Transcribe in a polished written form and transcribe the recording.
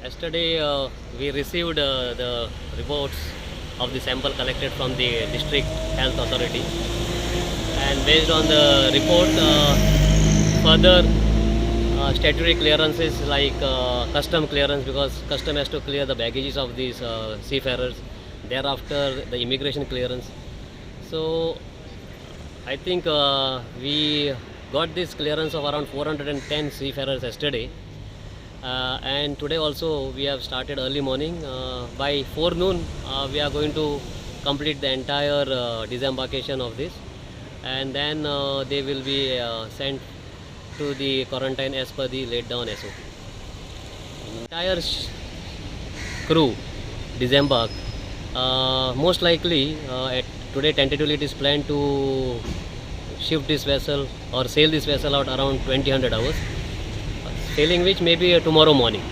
Yesterday we received the reports of the sample collected from the district health authority, and based on the report, further statutory clearances like custom clearance, because custom has to clear the baggages of these seafarers. Thereafter, the immigration clearance. So I think we got this clearance of around 410 seafarers yesterday. And today also we have started early morning. By forenoon we are going to complete the entire disembarkation of this, and then they will be sent to the quarantine as per the laid down SOP. Entire crew disembark. Most likely today tentatively it is planned to shift this vessel or sail this vessel out around 2000 hours, sailing which may be tomorrow morning.